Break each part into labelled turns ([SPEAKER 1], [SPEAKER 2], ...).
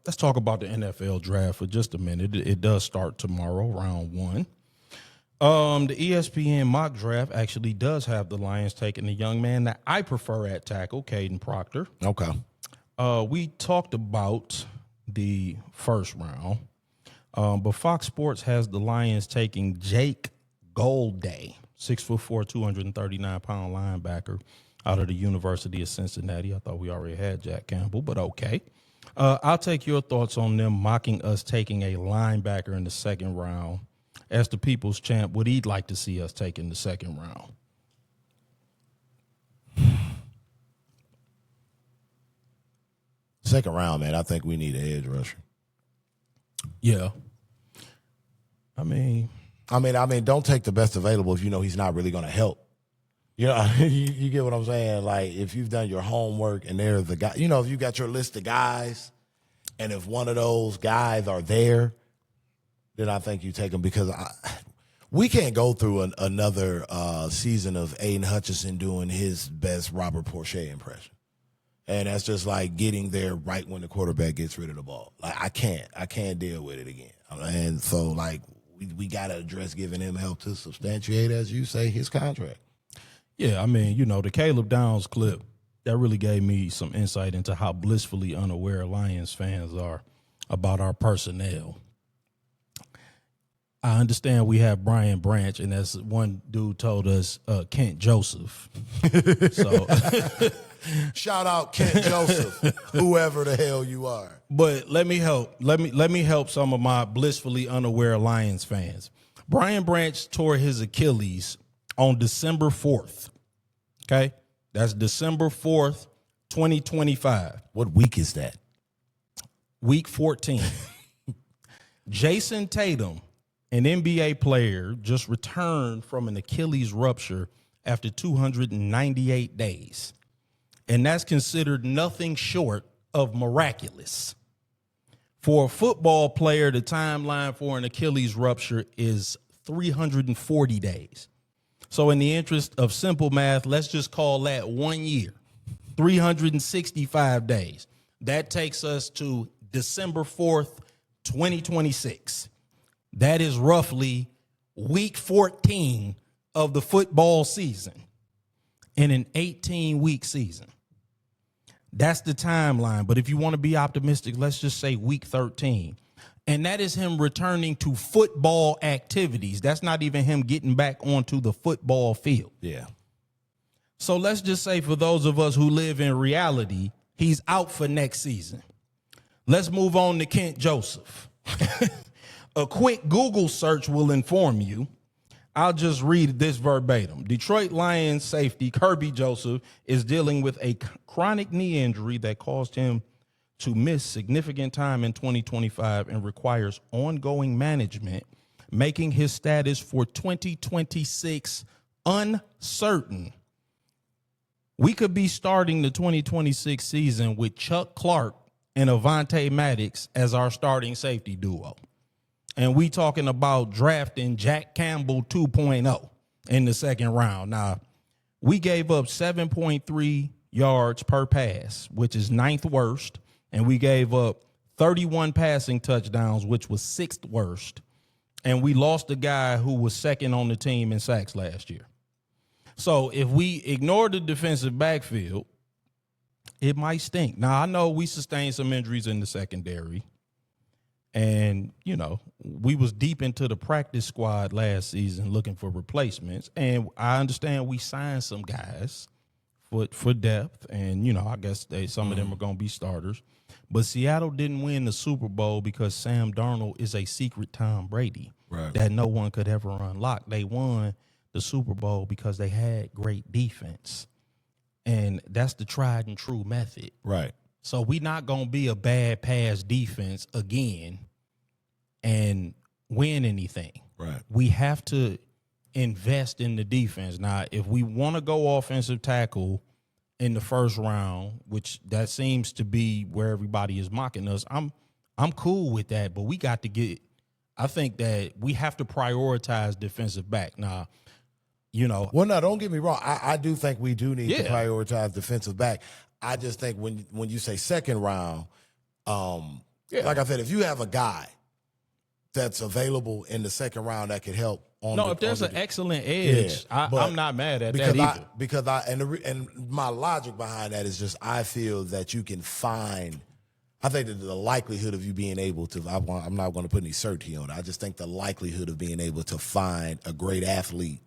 [SPEAKER 1] Let's talk about the NFL draft for just a minute. It does start tomorrow, round 1. The ESPN mock draft actually does have the Lions taking the young man that I prefer at tackle, Caden Proctor.
[SPEAKER 2] Okay.
[SPEAKER 1] We talked about the first round, but Fox Sports has the Lions taking Jake Golday, 6'4", 239-pound linebacker out of the University of Cincinnati. I thought we already had Jack Campbell, but okay. I'll take your thoughts on them mocking us taking a linebacker in the second round. As the people's champ, would he like to see us take in the second round?
[SPEAKER 2] Second round, man, I think we need an edge rusher.
[SPEAKER 1] Yeah. I mean,
[SPEAKER 2] don't take the best available if you know he's not really going to help. You know, you get what I'm saying? Like, if you've done your homework and they're the guy, if you got your list of guys, and if one of those guys are there, then I think you take them, because we can't go through another season of Aiden Hutchinson doing his best Robert Porcher impression. And that's just like getting there right when the quarterback gets rid of the ball. Like, I can't deal with it again. And so, like, we got to address giving him help to substantiate, as you say, his contract.
[SPEAKER 1] Yeah, I mean, the Caleb Downs clip, that really gave me some insight into how blissfully unaware Lions fans are about our personnel. I understand we have Brian Branch, and as one dude told us, Kent Joseph. So,
[SPEAKER 2] shout out Kent Joseph, whoever the hell you are.
[SPEAKER 1] But let me help. Let me help some of my blissfully unaware Lions fans. Brian Branch tore his Achilles on December 4th. Okay, that's December 4th, 2025.
[SPEAKER 2] What week is that?
[SPEAKER 1] Week 14. Jason Tatum, an NBA player, just returned from an Achilles rupture after 298 days. And that's considered nothing short of miraculous. For a football player, the timeline for an Achilles rupture is 340 days. So in the interest of simple math, let's just call that 1 year, 365 days. That takes us to December 4th, 2026. That is roughly week 14 of the football season in an 18-week season. That's the timeline. But if you want to be optimistic, let's just say week 13. And that is him returning to football activities. That's not even him getting back onto the football field.
[SPEAKER 2] Yeah.
[SPEAKER 1] So let's just say, for those of us who live in reality, he's out for next season. Let's move on to Kent Joseph. A quick Google search will inform you. I'll just read this verbatim. Detroit Lions safety Kirby Joseph is dealing with a chronic knee injury that caused him to miss significant time in 2025 and requires ongoing management, making his status for 2026 uncertain. We could be starting the 2026 season with Chuck Clark and Avonte Maddox as our starting safety duo. And we talking about drafting Jack Campbell 2.0 in the second round. Now, we gave up 7.3 yards per pass, which is 9th worst. And we gave up 31 passing touchdowns, which was 6th worst. And we lost a guy who was second on the team in sacks last year. So if we ignore the defensive backfield, it might stink. Now, I know we sustained some injuries in the secondary. And, we was deep into the practice squad last season looking for replacements. And I understand we signed some guys for depth. And, I guess some of them are going to be starters. But Seattle didn't win the Super Bowl because Sam Darnold is a secret Tom Brady that no one could ever unlock. They won the Super Bowl because they had great defense. And that's the tried and true method.
[SPEAKER 2] Right.
[SPEAKER 1] So we're not going to be a bad pass defense again and win anything.
[SPEAKER 2] Right.
[SPEAKER 1] We have to invest in the defense. Now, if we want to go offensive tackle in the first round, which that seems to be where everybody is mocking us, I'm cool with that, but we got to get – I think that we have to prioritize defensive back. Now,
[SPEAKER 2] Well, no, don't get me wrong. I do think we do need to prioritize defensive back. I just think when you say second round,
[SPEAKER 1] Yeah.
[SPEAKER 2] Like I said, if you have a guy that's available in the second round that could help on
[SPEAKER 1] No, if there's an excellent edge, I'm not mad at that either.
[SPEAKER 2] And my logic behind that is just I feel that you can find. I think that the likelihood of you being able to, I'm not going to put any certainty on it. I just think the likelihood of being able to find a great athlete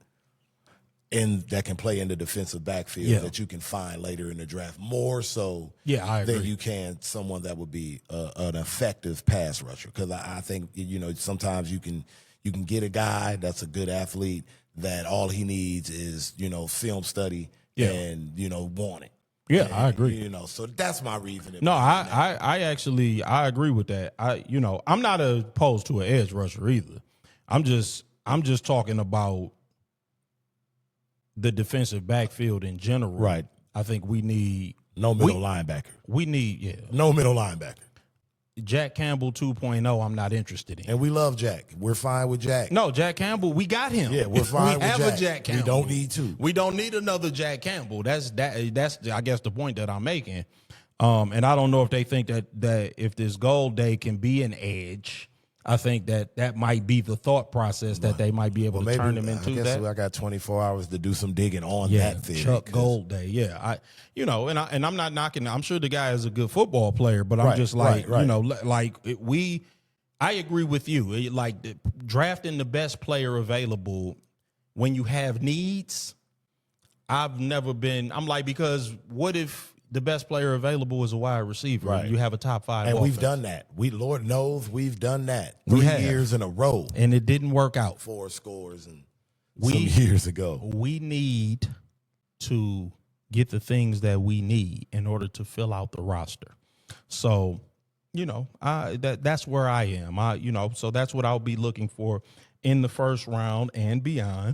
[SPEAKER 2] that can play in the defensive backfield that you can find later in the draft more so
[SPEAKER 1] I agree.
[SPEAKER 2] than you can someone that would be an effective pass rusher. Because I think, sometimes you can get a guy that's a good athlete that all he needs is, film study and, want it.
[SPEAKER 1] Yeah, I agree.
[SPEAKER 2] So that's my reasoning.
[SPEAKER 1] No, I actually agree with that. I'm not opposed to an edge rusher either. I'm just talking about the defensive backfield in general.
[SPEAKER 2] Right.
[SPEAKER 1] I think we need
[SPEAKER 2] no middle linebacker.
[SPEAKER 1] We need
[SPEAKER 2] no middle linebacker.
[SPEAKER 1] Jack Campbell 2.0, I'm not interested in.
[SPEAKER 2] And we love Jack. We're fine with Jack.
[SPEAKER 1] No, Jack Campbell, we got him.
[SPEAKER 2] Yeah, we're fine with Jack.
[SPEAKER 1] We have a Jack Campbell.
[SPEAKER 2] We don't need two.
[SPEAKER 1] We don't need another Jack Campbell. That's I guess the point that I'm making. And I don't know if they think that if this Golday can be an edge, I think that might be the thought process that they might be able to turn him into that.
[SPEAKER 2] I got 24 hours to do some digging on that theory.
[SPEAKER 1] Chuck Golday, and I'm not knocking. I'm sure the guy is a good football player, but I'm just like, I agree with you. Like drafting the best player available when you have needs. I'm like, because what if the best player available is a wide receiver?
[SPEAKER 2] Right.
[SPEAKER 1] You have a top 5
[SPEAKER 2] and
[SPEAKER 1] offense.
[SPEAKER 2] we've done that. Lord knows we've done that.
[SPEAKER 1] We
[SPEAKER 2] 3
[SPEAKER 1] have.
[SPEAKER 2] years in a row.
[SPEAKER 1] And it didn't work out.
[SPEAKER 2] 4 scores and some years ago.
[SPEAKER 1] We need to get the things that we need in order to fill out the roster. So, that's where I am. So that's what I'll be looking for in the first round and beyond.